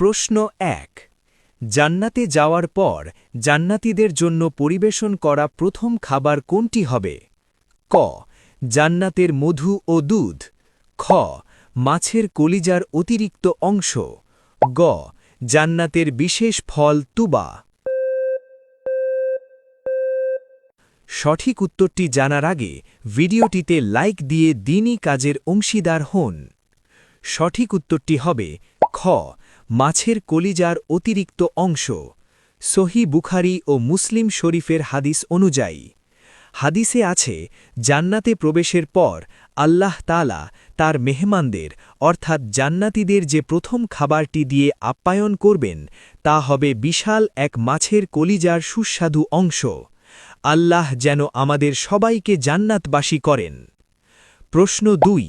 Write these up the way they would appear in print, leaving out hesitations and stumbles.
প্রশ্ন ১। জান্নাতে যাওয়ার পর জান্নাতীদের জন্য পরিবেশন করা প্রথম খাবার কোনটি হবে? ক। জান্নাতের মধু ও দুধ। খ। মাছের কলিজার অতিরিক্ত অংশ। গ। জান্নাতের বিশেষ ফল তুবা। সঠিক উত্তরটি জানার আগে ভিডিওটিতে লাইক দিয়ে দ্বীনি কাজের অংশীদার হন। সঠিক উত্তরটি হবে খ। মাছের কলিজার অতিরিক্ত অংশ। সহি বুখারী ও মুসলিম শরীফের হাদিস অনুযায়ী। হাদিসে আছে, জান্নাতে প্রবেশের পর আল্লাহ তাআলা তার মেহমানদের অর্থাৎ জান্নাতীদের যে প্রথম খাবারটি দিয়ে আপ্যায়ন করবেন তা হবে বিশাল এক মাছের কলিজার সুস্বাদু অংশ। আল্লাহ যেন আমাদের সবাইকে জান্নাতবাসী করেন। প্রশ্ন ২।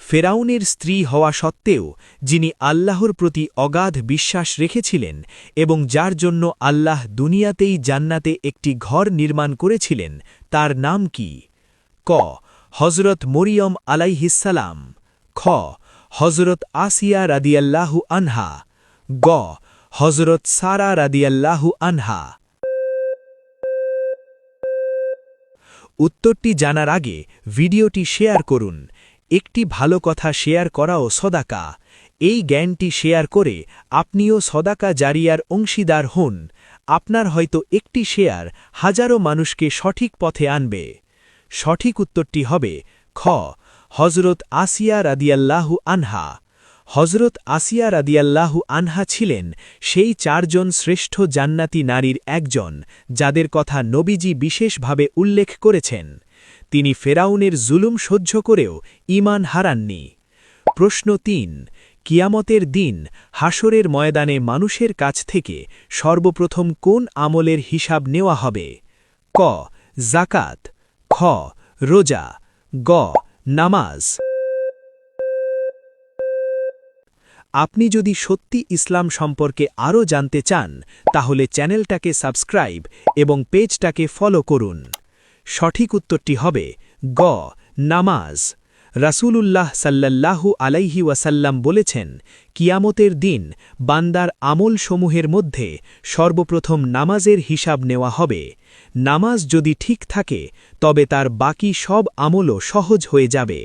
ফেরাউনের স্ত্রী হওয়া সত্ত্বেও যিনি আল্লাহর প্রতি অগাধ বিশ্বাস রেখেছিলেন এবং যার জন্য আল্লাহ দুনিয়াতেই জান্নাতে একটি ঘর নির্মাণ করেছিলেন, তার নাম কি? ক। হজরত মরিয়ম আলাইহিসসালাম। খ। হজরত আসিয়া রাদিয়াল্লাহু আনহা। গ। হজরত সারা রাদিয়াল্লাহু আনহা। উত্তরটি জানার আগে ভিডিওটি শেয়ার করুন। একটি ভালো কথা শেয়ার করাও সদাকা। এই জ্ঞানটি শেয়ার করে আপনিও সদাকা জারিয়ার অংশীদার হন। আপনার হয়তো একটি শেয়ার হাজারো মানুষকে সঠিক পথে আনবে। সঠিক উত্তরটি হবে খ। হজরত আসিয়া রাদিয়াল্লাহু আনহা। হজরত আসিয়া রাদিয়াল্লাহু আনহা ছিলেন সেই ৪ জন শ্রেষ্ঠ জান্নাতি নারীর একজন, যাদের কথা নবীজি বিশেষভাবে উল্লেখ করেছেন। তিনি ফেরাউনের জুলুম সহ্য করেও ঈমান হারাননি। প্রশ্ন ৩। কিয়ামতের দিন হাসরের ময়দানে মানুষের কাছ থেকে সর্বপ্রথম কোন আমলের হিসাব নেওয়া হবে? ক। যাকাত। খ। রোজা। গ। নামাজ। আপনি যদি সত্যি ইসলাম সম্পর্কে আরও জানতে চান, তাহলে চ্যানেলটাকে সাবস্ক্রাইব এবং পেজটাকে ফলো করুন। সঠিক উত্তরটি হবে গ। নামাজ। রাসূলুল্লাহ সাল্লাল্লাহু আলাইহি ওয়াসাল্লাম বলেছেন, কিয়ামতের দিন বান্দার আমলসমূহের মধ্যে সর্বপ্রথম নামাজের হিসাব নেওয়া হবে। নামাজ যদি ঠিক থাকে তবে তার বাকি সব আমলও সহজ হয়ে যাবে।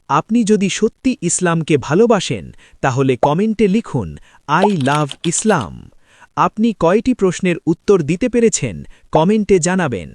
আপনি যদি সত্যি ইসলামকে ভালোবাসেন তাহলে কমেন্টে লিখুন, আই লাভ ইসলাম। আপনি কয়টি প্রশ্নের উত্তর দিতে পেরেছেন কমেন্টে জানাবেন।